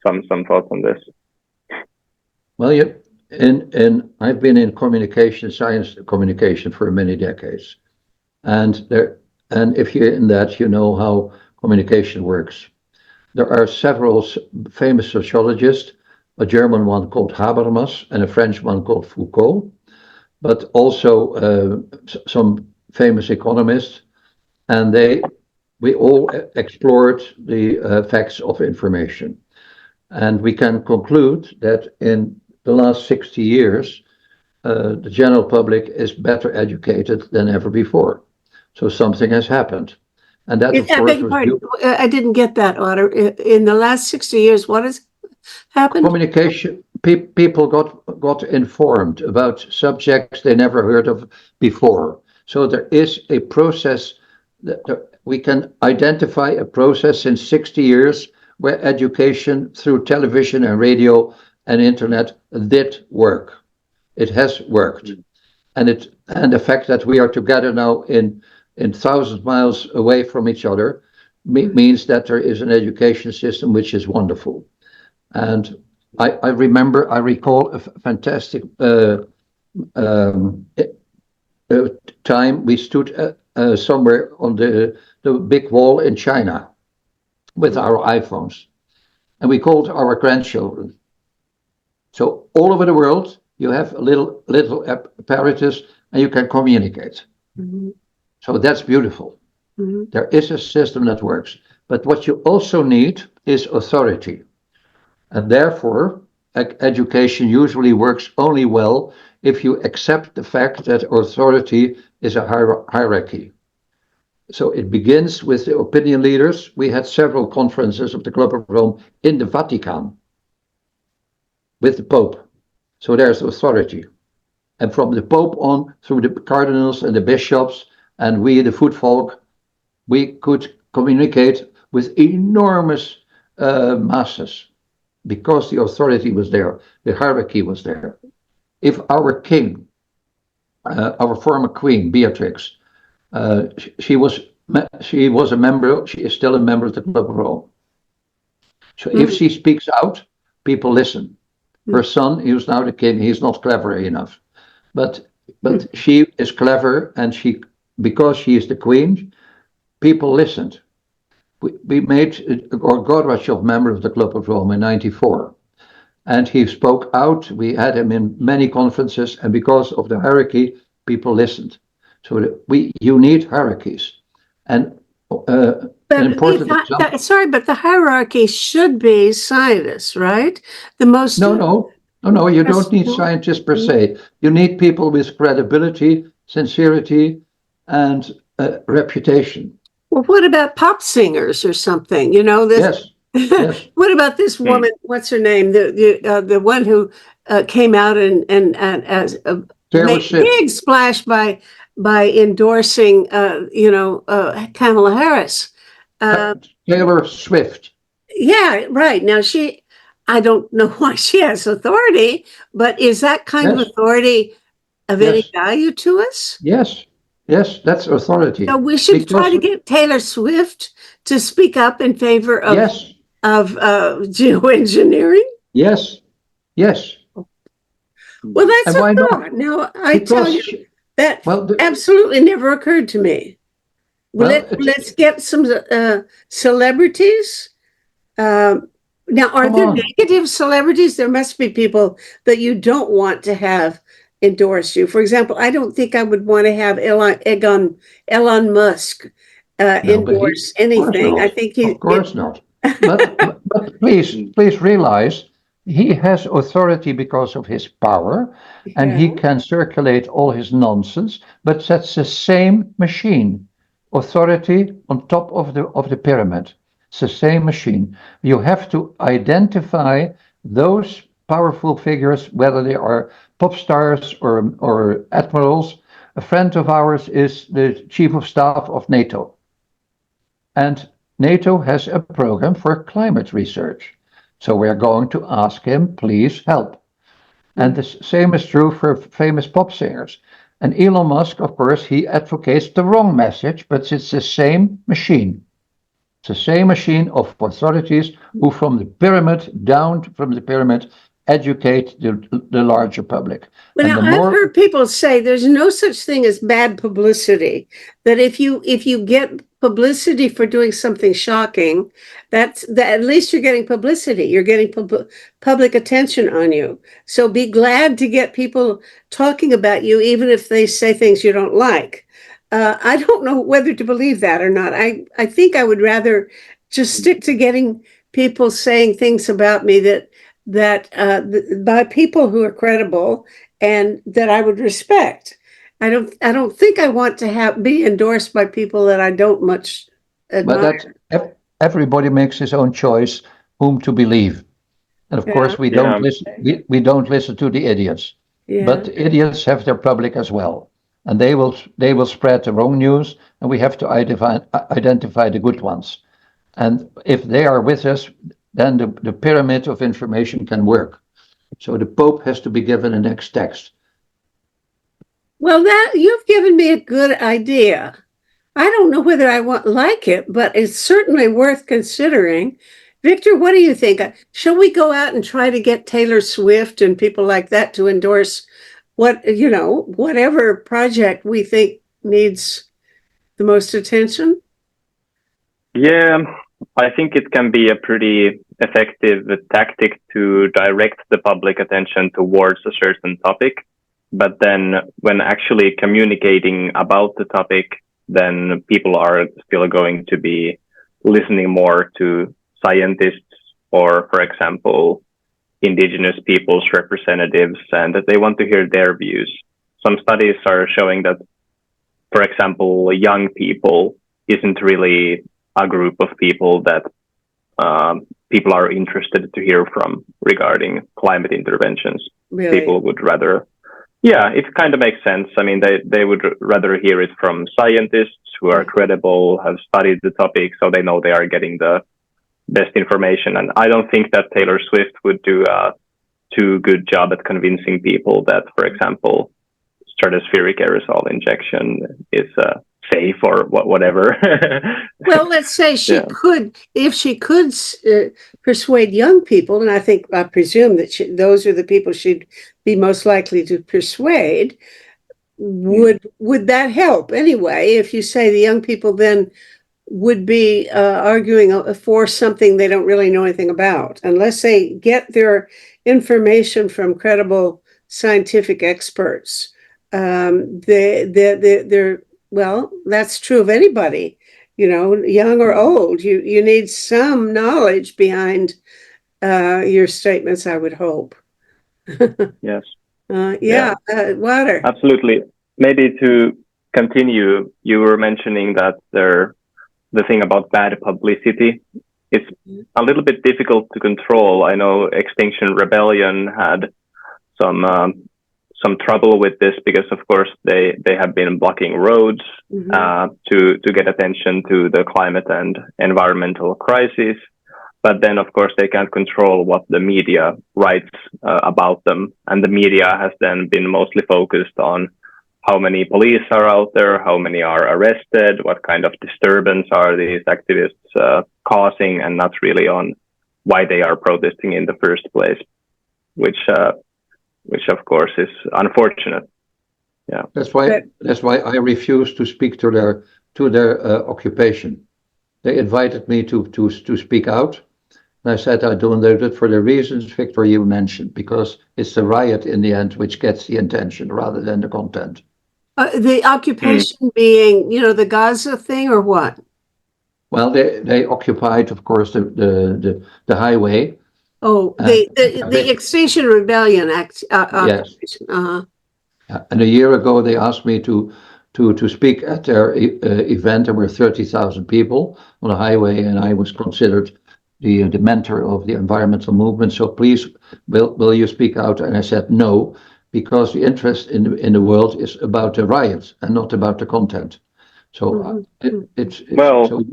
some thoughts on this? Well, I've been in communication, science communication for many decades, and if you're in that, you know how communication works. There are several famous sociologists, a German one called Habermas and a French one called Foucault, but also some famous economists, and we all explored the facts of information. And we can conclude that in the last 60 years, the general public is better educated than ever before. So something has happened. And that, of course, was I didn't get that, Otter. In the last 60 years, what has happened? Communication. People got informed about subjects they never heard of before. So there is a process that we can identify a process in 60 years where education through television and radio and internet did work. It has worked. And the fact that we are together now in thousands of miles away from each other means that there is an education system which is wonderful. And I recall a fantastic time we stood somewhere on the big wall in China with our iPhones, and we called our grandchildren. So all over the world, you have a little apparatus, and you can communicate. Mm-hmm. So that's beautiful. Mm-hmm. There is a system that works, but what you also need is authority, and therefore education usually works only well if you accept the fact that authority is a hierarchy. So it begins with the opinion leaders. We had several conferences of the Club of Rome in the Vatican with the Pope. So there's authority. And from the Pope on through the cardinals and the bishops and we, the footfolk, we could communicate with enormous masses because the authority was there, the hierarchy was there. If our king, our former queen, Beatrix, she was a member, she is still a member of the Club of Rome. So if she speaks out, people listen. Her son, who's now the king, he's not clever enough. But she is clever, and because she is the queen, people listened. We made Gorbachev member of the Club of Rome in '94. And he spoke out. We had him in many conferences, and because of the hierarchy, people listened. So you need hierarchies. And an important example. Sorry, but the hierarchy should be scientists, right? The most. No. You don't need scientists per se. You need people with credibility, sincerity, and reputation. Well, what about pop singers or something? You know this. Yes. Yes. What about this woman? What's her name? The one who came out and as made a big splash by endorsing Kamala Harris. Taylor Swift. Yeah, right. Now I don't know why she has authority, but is that kind of authority of any value to us? Yes, that's authority. So we should try to get Taylor Swift to speak up in favor of geoengineering? Yes. Well, that's a thought. Now, I tell you, that absolutely never occurred to me. Let's get some celebrities. Now, are there negative celebrities? There must be people that you don't want to have endorse you. For example, I don't think I would want to have Elon Musk endorse anything. I think of course not. But please realize he has authority because of his power, and he can circulate all his nonsense. But that's the same machine, authority on top of the pyramid. It's the same machine. You have to identify those powerful figures, whether they are pop stars or admirals. A friend of ours is the chief of staff of NATO. And NATO has a program for climate research. So we're going to ask him, please help. And the same is true for famous pop singers. And Elon Musk, of course, he advocates the wrong message, but it's the same machine. It's the same machine of authorities who from the pyramid down from the pyramid educate the larger public. Well, And now, the I've more heard people say there's no such thing as bad publicity. That if you get publicity for doing something shocking, that at least you're getting publicity. You're getting public attention on you. So be glad to get people talking about you, even if they say things you don't like. I don't know whether to believe that or not. I think I would rather just stick to getting people saying things about me that by people who are credible and that I would respect. I don't think I want to be endorsed by people that I don't much but admire. everybody makes his own choice whom to believe. And of Yeah. course, we don't listen. We don't listen to the idiots. Yeah. But idiots have their public as well, and they will spread the wrong news, and we have to identify the good ones. And if they are with us, then the pyramid of information can work. So the Pope has to be given a next text. Well, that you've given me a good idea. I don't know whether I like it, but it's certainly worth considering. Victor, what do you think? Shall we go out and try to get Taylor Swift and people like that to endorse whatever project we think needs the most attention? Yeah, I think it can be a pretty effective tactic to direct the public attention towards a certain topic. But then when actually communicating about the topic, then people are still going to be listening more to scientists or, for example, indigenous people's representatives, and that they want to hear their views. Some studies are showing that, for example, young people isn't really a group of people that people are interested to hear from regarding climate interventions. Really? People would rather, yeah, it kind of makes sense. I mean, they would rather hear it from scientists who are credible, have studied the topic, so they know they are getting the best information. And I don't think that Taylor Swift would do a too good job at convincing people that, for example, stratospheric aerosol injection is safe or whatever. Well, let's say she Yeah. could, if she could persuade young people, and I presume that those are the people she'd be most likely to persuade. Would that help anyway? If you say the young people then would be arguing for something they don't really know anything about, unless they get their information from credible scientific experts. Well, that's true of anybody, young or old. You need some knowledge behind your statements, I would hope. Yes. Water. Absolutely. Maybe to continue, you were mentioning that the thing about bad publicity, it's a little bit difficult to control. I know Extinction Rebellion had some trouble with this because, of course, they have been blocking roads to get attention to the climate and environmental crisis. But then, of course, they can't control what the media writes about them. And the media has then been mostly focused on how many police are out there, how many are arrested, what kind of disturbance are these activists causing, and not really on why they are protesting in the first place, which of course is unfortunate. Yeah, that's why I refuse to speak to their occupation. They invited me to speak out. And I said I don't do it for the reasons, Victor, you mentioned, because it's the riot in the end which gets the attention rather than the content. The occupation being, the Gaza thing, or what? Well, they occupied, of course, the highway. Oh, the Extinction Rebellion Act. Yes. Uh-huh. And a year ago, they asked me to speak at their event. There were 30,000 people on the highway, and I was considered the mentor of the environmental movement. So please, will you speak out? And I said no, because the interest in the world is about the riots and not about the content. So it's Well, so,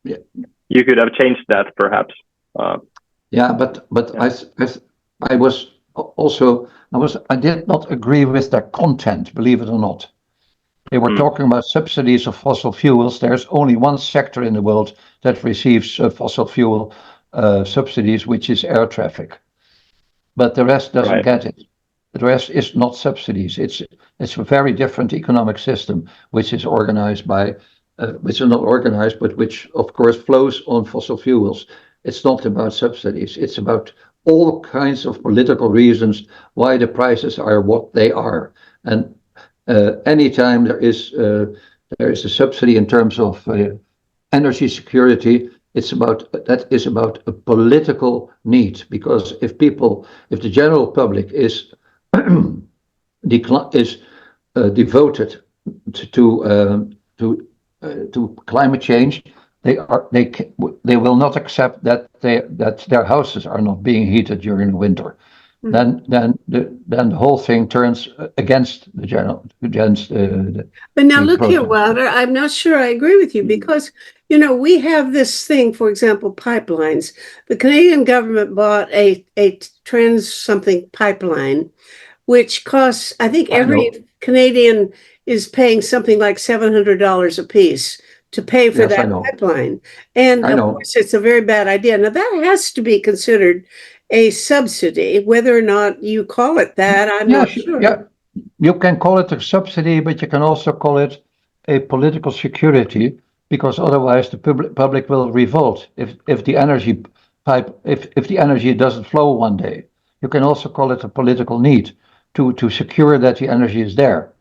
you could have changed that perhaps. yeah, but I was also I did not agree with their content, believe it or not. They were talking about subsidies of fossil fuels. There's only one sector in the world that receives fossil fuel subsidies, which is air traffic. But the rest doesn't get it. The rest is not subsidies. It's a very different economic system, which is organized by, which is not organized, but which of course flows on fossil fuels. It's not about subsidies. It's about all kinds of political reasons why the prices are what they are. And anytime there is a subsidy in terms of energy security, that is about a political need. Because if the general public is devoted to climate change, they will not accept that their houses are not being heated during the winter. Then the whole thing turns against the But now look here, protest. Wilder, I'm not sure I agree with you because, we have this thing, for example, pipelines. The Canadian government bought a trans something pipeline, which costs, I think every Canadian is paying something like $700 a piece to pay for that pipeline. And of course, it's a very bad idea. Now, that has to be considered a subsidy, whether or not you call it that, I'm not sure. Yeah, you can call it a subsidy, but you can also call it a political security, because otherwise the public will revolt if the energy if the energy doesn't flow one day. You can also call it a political need to secure that the energy is there.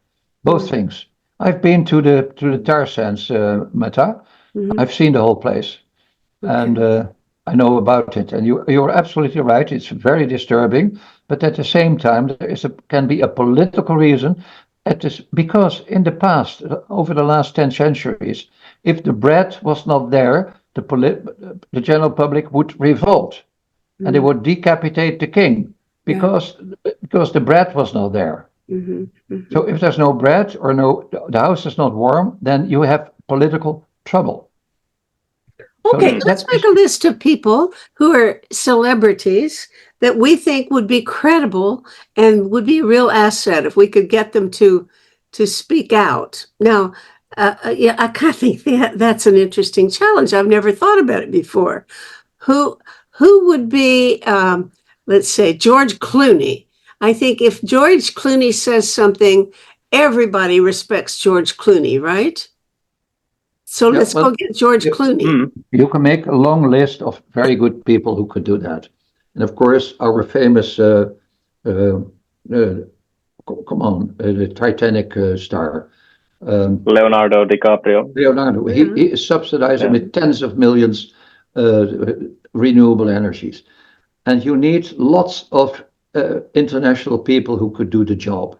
Both things. I've been to the tar sands, Meta. I've seen the whole place, and I know about it. And you're absolutely right. It's very disturbing, but at the same time, can be a political reason. Because in the past, over the last 10 centuries, if the bread was not there, the general public would revolt, and they would decapitate the king because the bread was not there. So if there's no bread or the house is not warm, then you have political trouble. Okay, let's make a list of people who are celebrities that we think would be credible and would be a real asset if we could get them to speak out. Now, I kind of think that's an interesting challenge. I've never thought about it before. Who would be, let's say, George Clooney? I think if George Clooney says something, everybody respects George Clooney, right? So let's go get George Clooney. You can make a long list of very good people who could do that. And of course, our famous, the Titanic star. Leonardo DiCaprio. Leonardo, he is subsidizing with tens of millions renewable energies. And you need lots of international people who could do the job.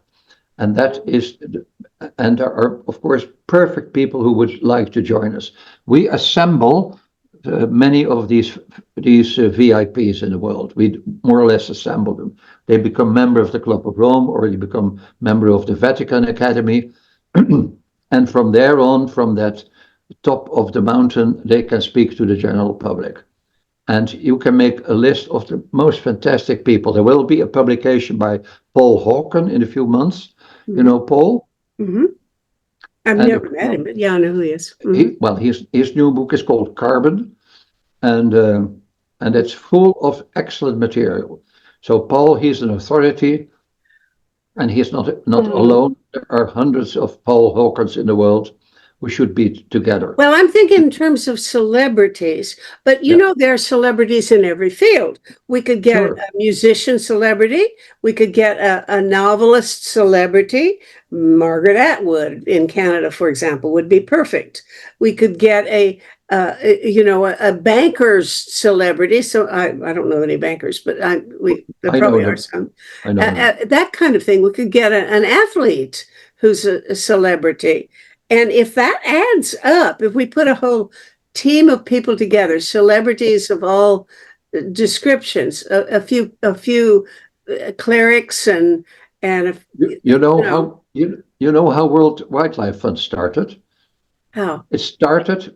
And there are, of course, perfect people who would like to join us. We assemble many of these VIPs in the world. We more or less assemble them. They become member of the Club of Rome, or they become member of the Vatican Academy. And from there on, from that top of the mountain, they can speak to the general public. And you can make a list of the most fantastic people. There will be a publication by Paul Hawken in a few months. You know Paul? I've never met him, but yeah, I know who he is. His new book is called Carbon, and it's full of excellent material. So Paul, he's an authority, and he's not alone. There are hundreds of Paul Hawkens in the world who should be together. Well, I'm thinking in terms of celebrities, but there are celebrities in every field. We could get a musician celebrity. We could get a novelist celebrity. Margaret Atwood in Canada, for example, would be perfect. We could get a banker's celebrity. So I don't know any bankers, but there probably are some. I know that kind of thing. We could get an athlete who's a celebrity. And if that adds up, if we put a whole team of people together, celebrities of all descriptions, a few clerics and You know how World Wildlife Fund started? how?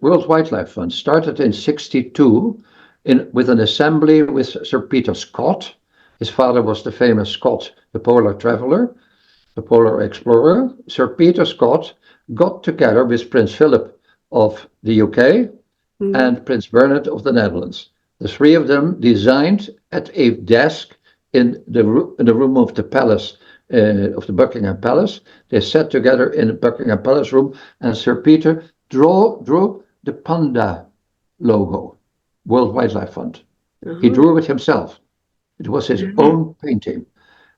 World Wildlife Fund started in 1962 with an assembly with Sir Peter Scott. His father was the famous Scott, the polar traveler, the polar explorer. Sir Peter Scott got together with Prince Philip of the UK and Prince Bernhard of the Netherlands. The three of them designed at a desk in the room of the palace, of the Buckingham Palace. They sat together in the Buckingham Palace room, and Sir Peter drew the panda logo, World Wildlife Fund. He drew it himself. It was his own painting.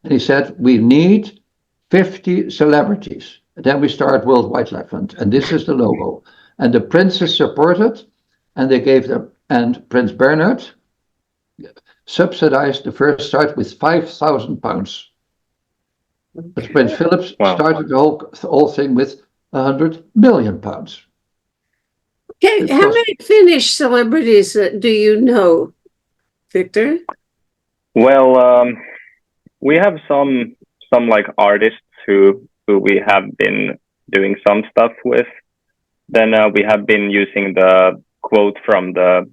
And he said, we need 50 celebrities. And then we start World Wildlife Fund. And this is the logo. And the princes supported, and they gave them, and Prince Bernhard subsidized the first start with £5,000. But Prince Philip started the whole thing with £100 million. Okay, how many Finnish celebrities do you know, Victor? Well, we have some like artists who we have been doing some stuff with. Then we have been using the quote from the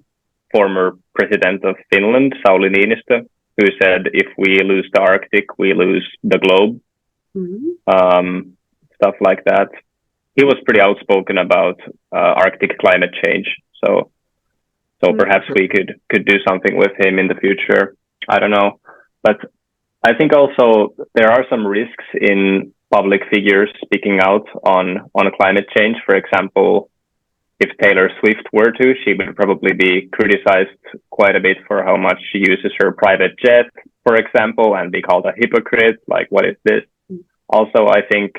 former president of Finland, Sauli Niinistö, who said, if we lose the Arctic, we lose the globe. Stuff like that. He was pretty outspoken about Arctic climate change. So perhaps we could do something with him in the future. I don't know. But I think also there are some risks in public figures speaking out on climate change. For example, if Taylor Swift were to, she would probably be criticized quite a bit for how much she uses her private jet, for example, and be called a hypocrite. Like, what is this? Also, I think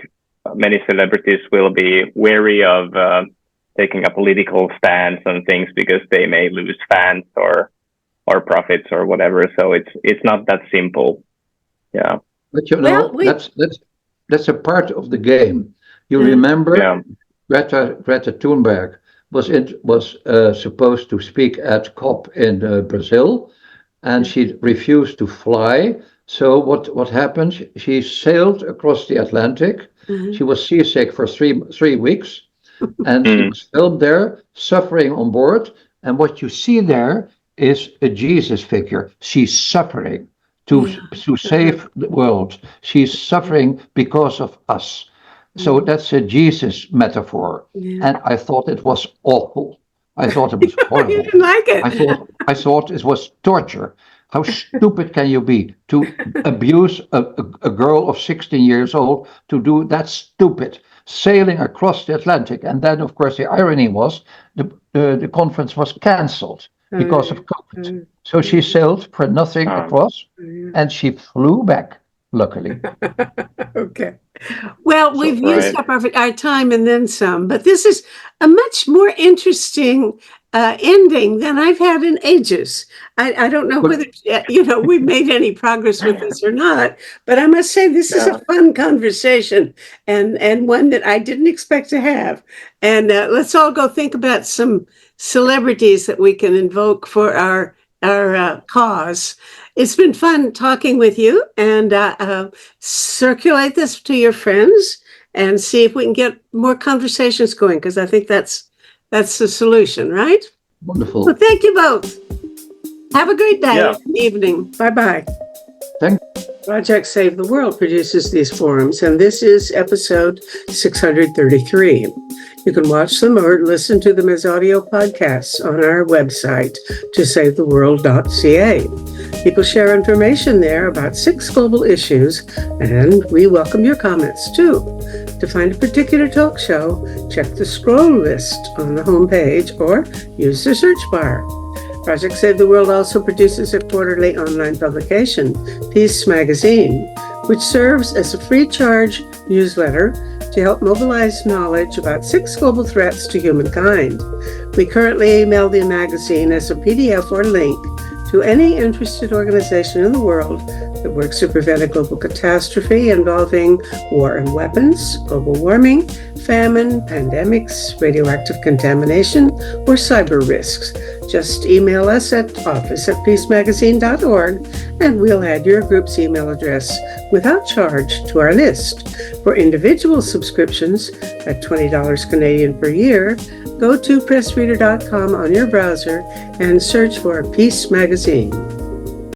many celebrities will be wary of taking a political stance on things because they may lose fans or profits or whatever. So it's not that simple. Yeah. But that's a part of the game. You remember Greta Thunberg was supposed to speak at COP in Brazil, and she refused to fly. So what happened? She sailed across the Atlantic. She was seasick for three weeks, and she was filmed there, suffering on board. And what you see there is a Jesus figure. She's suffering to save the world. She's suffering because of us. So that's a Jesus metaphor. And I thought it was awful. I thought it was horrible. You didn't like it. I thought it was torture. How stupid can you be to abuse a girl of 16 years old, to do that stupid sailing across the Atlantic? And then, of course, the irony was the conference was cancelled because of COVID. So she sailed for nothing across, and she flew back, luckily. Okay. Well, we've used up our time and then some, but this is a much more interesting ending than I've had in ages. I don't know whether we've made any progress with this or not, but I must say this is a fun conversation and one that I didn't expect to have. And let's all go think about some celebrities that we can invoke for our cause. It's been fun talking with you, and circulate this to your friends and see if we can get more conversations going, because I think that's the solution, right? Wonderful. Well, thank you both. Have a great day and evening. Bye-bye. Thank Project Save the World produces these forums, and this is episode 633. You can watch them or listen to them as audio podcasts on our website, tosavetheworld.ca. People share information there about 6 global issues, and we welcome your comments too. To find a particular talk show, check the scroll list on the homepage or use the search bar. Project Save the World also produces a quarterly online publication, Peace Magazine, which serves as a free charge newsletter to help mobilize knowledge about 6 global threats to humankind. We currently email the magazine as a PDF or link to any interested organization in the world that works to prevent a global catastrophe involving war and weapons, global warming, famine, pandemics, radioactive contamination, or cyber risks. Just email us at office@peacemagazine.org and we'll add your group's email address without charge to our list. For individual subscriptions at $20 Canadian per year, go to pressreader.com on your browser and search for Peace Magazine.